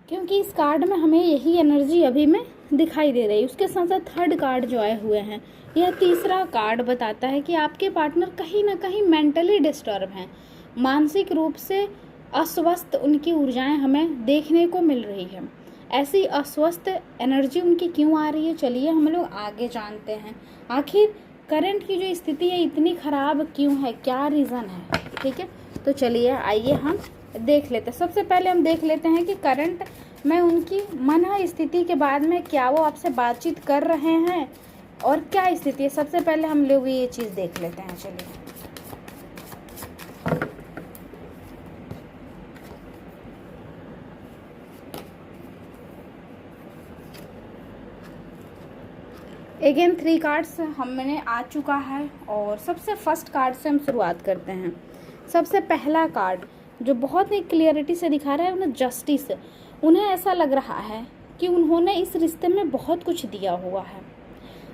क्योंकि इस कार्ड में हमें यही एनर्जी अभी में दिखाई दे रही है। उसके साथ साथ थर्ड कार्ड जो आए हुए हैं, यह तीसरा कार्ड बताता है कि आपके पार्टनर कहीं ना कहीं मेंटली डिस्टर्ब हैं, मानसिक रूप से अस्वस्थ उनकी ऊर्जाएं हमें देखने को मिल रही है। ऐसी अस्वस्थ एनर्जी उनकी क्यों आ रही है, चलिए हम लोग आगे जानते हैं। आखिर करंट की जो स्थिति है इतनी ख़राब क्यों है, क्या रीज़न है, ठीक है। तो चलिए आइए हम देख लेते हैं। सबसे पहले हम देख लेते हैं कि करंट में उनकी मन स्थिति के बाद में क्या वो आपसे बातचीत कर रहे हैं और क्या स्थिति है। सबसे पहले हम लोग ये चीज़ देख लेते हैं। चलिए अगेन 3 कार्ड्स हमने आ चुका है और सबसे फर्स्ट कार्ड से हम शुरुआत करते हैं। सबसे पहला कार्ड जो बहुत ही क्लियरिटी से दिखा रहा है उन्हें जस्टिस। उन्हें ऐसा लग रहा है कि उन्होंने इस रिश्ते में बहुत कुछ दिया हुआ है,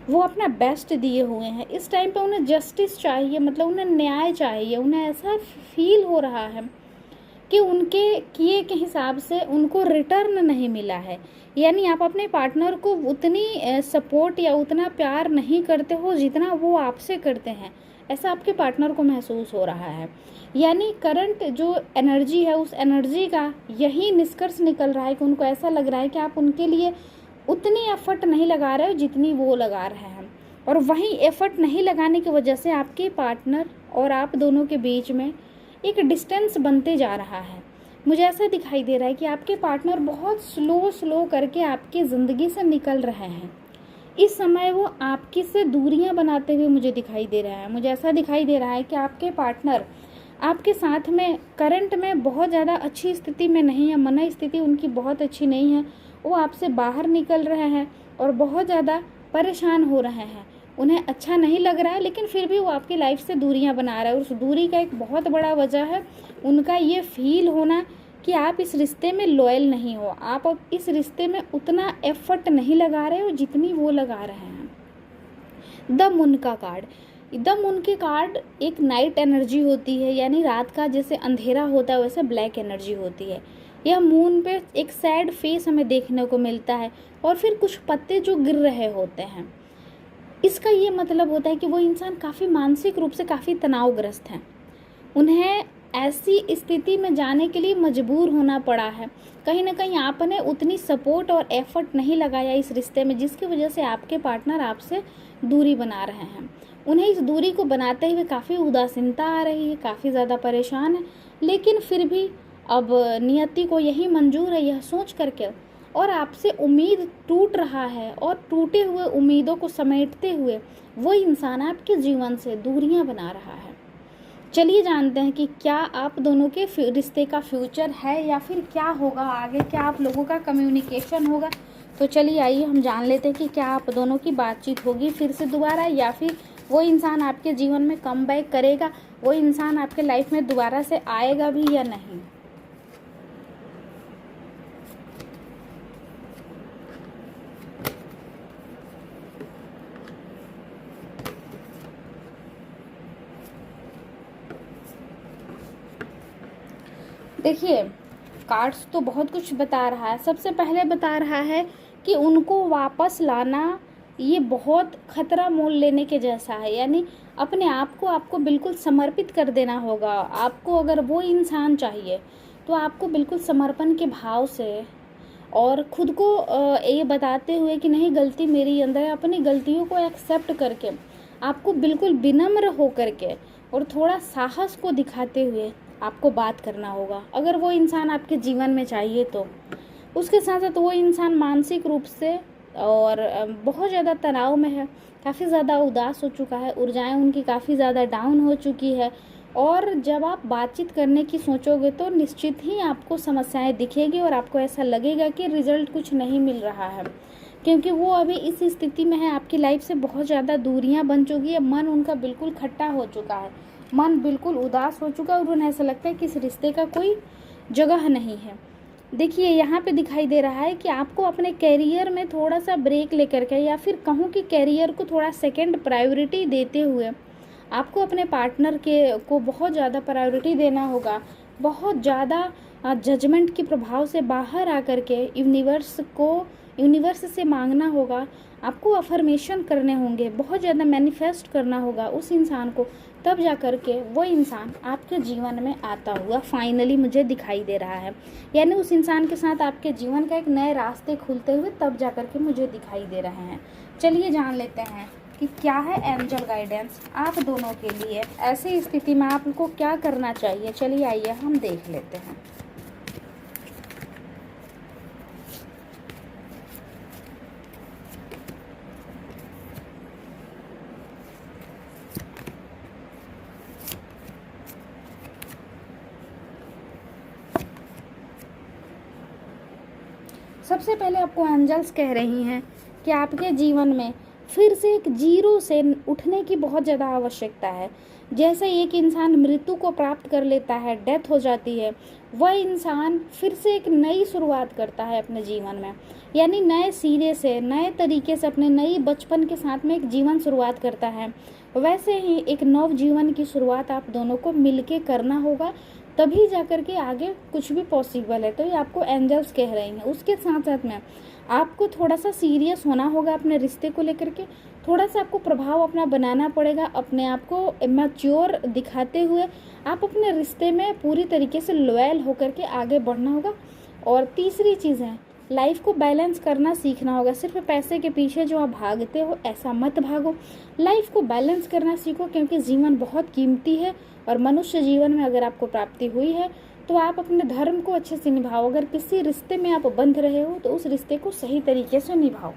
वो अपना बेस्ट दिए हुए हैं। इस टाइम पे उन्हें जस्टिस चाहिए, मतलब उन्हें न्याय चाहिए। उन्हें ऐसा फील हो रहा है कि उनके किए के हिसाब से उनको रिटर्न नहीं मिला है। यानी आप अपने पार्टनर को उतनी सपोर्ट या उतना प्यार नहीं करते हो जितना वो आपसे करते हैं, ऐसा आपके पार्टनर को महसूस हो रहा है। यानी करंट जो एनर्जी है उस एनर्जी का यही निष्कर्ष निकल रहा है कि उनको ऐसा लग रहा है कि आप उनके लिए उतनी एफर्ट नहीं लगा रहे हो जितनी वो लगा रहे हैं, और वहीं एफर्ट नहीं लगाने की वजह से आपके पार्टनर और आप दोनों के बीच में एक डिस्टेंस बनते जा रहा है। मुझे ऐसा दिखाई दे रहा है कि आपके पार्टनर बहुत स्लो करके आपकी ज़िंदगी से निकल रहे हैं। इस समय वो आपकी से दूरियां बनाते हुए मुझे दिखाई दे रहा है। मुझे ऐसा दिखाई दे रहा है कि आपके पार्टनर आपके साथ में करंट में बहुत ज़्यादा अच्छी स्थिति में नहीं है, मन स्थिति उनकी बहुत अच्छी नहीं है। वो आपसे बाहर निकल रहे हैं और बहुत ज़्यादा परेशान हो रहे हैं। उन्हें अच्छा नहीं लग रहा है, लेकिन फिर भी वो आपकी लाइफ से दूरियां बना रहा है। उस दूरी का एक बहुत बड़ा वजह है उनका ये फील होना कि आप इस रिश्ते में लॉयल नहीं हो, आप इस रिश्ते में उतना एफर्ट नहीं लगा रहे हो जितनी वो लगा रहे हैं। द मून का कार्ड, द मून के कार्ड एक नाइट एनर्जी होती है, यानी रात का जैसे अंधेरा होता है वैसे ब्लैक एनर्जी होती है। यह मून पे एक सैड फेस हमें देखने को मिलता है और फिर कुछ पत्ते जो गिर रहे होते हैं। इसका ये मतलब होता है कि वो इंसान काफ़ी मानसिक रूप से काफ़ी तनावग्रस्त हैं। उन्हें ऐसी स्थिति में जाने के लिए मजबूर होना पड़ा है। कहीं ना कहीं आपने उतनी सपोर्ट और एफर्ट नहीं लगाया इस रिश्ते में, जिसकी वजह से आपके पार्टनर आपसे दूरी बना रहे हैं। उन्हें इस दूरी को बनाते हुए काफ़ी उदासीनता आ रही है, काफ़ी ज़्यादा परेशान है, लेकिन फिर भी अब नियति को यही मंजूर है, यह सोच करके, और आपसे उम्मीद टूट रहा है और टूटे हुए उम्मीदों को समेटते हुए वो इंसान आपके जीवन से दूरियां बना रहा है। चलिए जानते हैं कि क्या आप दोनों के रिश्ते का फ्यूचर है या फिर क्या होगा आगे, क्या आप लोगों का कम्युनिकेशन होगा। तो चलिए आइए हम जान लेते हैं कि क्या आप दोनों की बातचीत होगी फिर से दोबारा, या फिर वो इंसान आपके जीवन में कम बैक करेगा, वो इंसान आपके लाइफ में दोबारा से आएगा भी या नहीं। देखिए कार्ड्स तो बहुत कुछ बता रहा है। सबसे पहले बता रहा है कि उनको वापस लाना ये बहुत खतरा मोल लेने के जैसा है, यानी अपने आप को आपको बिल्कुल समर्पित कर देना होगा। आपको अगर वो इंसान चाहिए तो आपको बिल्कुल समर्पण के भाव से और खुद को ये बताते हुए कि नहीं गलती मेरी अंदर है, अपनी गलतियों को एक्सेप्ट करके आपको बिल्कुल विनम्र हो करके और थोड़ा साहस को दिखाते हुए आपको बात करना होगा। अगर वो इंसान आपके जीवन में चाहिए तो उसके साथ साथ वो इंसान मानसिक रूप से और बहुत ज़्यादा तनाव में है, काफ़ी ज़्यादा उदास हो चुका है, ऊर्जाएं उनकी काफ़ी ज़्यादा डाउन हो चुकी है। और जब आप बातचीत करने की सोचोगे तो निश्चित ही आपको समस्याएं दिखेगी और आपको ऐसा लगेगा कि रिजल्ट कुछ नहीं मिल रहा है, क्योंकि वो अभी इस स्थिति में है, आपकी लाइफ से बहुत ज़्यादा दूरियां बन चुकी है। मन उनका बिल्कुल खट्टा हो चुका है, मन बिल्कुल उदास हो चुका है और उन्हें ऐसा लगता है कि इस रिश्ते का कोई जगह नहीं है। देखिए यहाँ पे दिखाई दे रहा है कि आपको अपने कैरियर में थोड़ा सा ब्रेक लेकर के, या फिर कहूँ कि कैरियर को थोड़ा सेकंड प्रायोरिटी देते हुए आपको अपने पार्टनर को बहुत ज़्यादा प्रायोरिटी देना होगा, बहुत ज़्यादा जजमेंट के प्रभाव से बाहर आकर के यूनिवर्स से मांगना होगा, आपको अफर्मेशन करने होंगे, बहुत ज़्यादा मैनिफेस्ट करना होगा उस इंसान को, तब जा कर के वो इंसान आपके जीवन में आता हुआ फाइनली मुझे दिखाई दे रहा है। यानी उस इंसान के साथ आपके जीवन का एक नए रास्ते खुलते हुए तब जा कर के मुझे दिखाई दे रहे हैं। चलिए जान लेते हैं कि क्या है एंजल गाइडेंस आप दोनों के लिए, ऐसी स्थिति में आपको क्या करना चाहिए। चलिए आइए हम देख लेते हैं। सबसे पहले आपको एंजल्स कह रही हैं कि आपके जीवन में फिर से एक जीरो से उठने की बहुत ज़्यादा आवश्यकता है। जैसे एक इंसान मृत्यु को प्राप्त कर लेता है, डेथ हो जाती है, वह इंसान फिर से एक नई शुरुआत करता है अपने जीवन में, यानी नए सिरे से, नए तरीके से अपने नई बचपन के साथ में एक जीवन शुरुआत करता है। वैसे ही एक नव जीवन की शुरुआत आप दोनों को मिलके करना होगा, तभी जाकर के आगे कुछ भी पॉसिबल है। तो ये आपको एंजल्स कह रही हैं। उसके साथ साथ में आपको थोड़ा सा सीरियस होना होगा अपने रिश्ते को लेकर के, थोड़ा सा आपको प्रभाव अपना बनाना पड़ेगा, अपने आप को मैच्योर दिखाते हुए आप अपने रिश्ते में पूरी तरीके से लॉयल होकर के आगे बढ़ना होगा। और तीसरी चीज़ है, लाइफ को बैलेंस करना सीखना होगा। सिर्फ पैसे के पीछे जो आप भागते हो ऐसा मत भागो, लाइफ को बैलेंस करना सीखो, क्योंकि जीवन बहुत कीमती है और मनुष्य जीवन में अगर आपको प्राप्ति हुई है तो आप अपने धर्म को अच्छे से निभाओ। अगर किसी रिश्ते में आप बंध रहे हो तो उस रिश्ते को सही तरीके से निभाओ।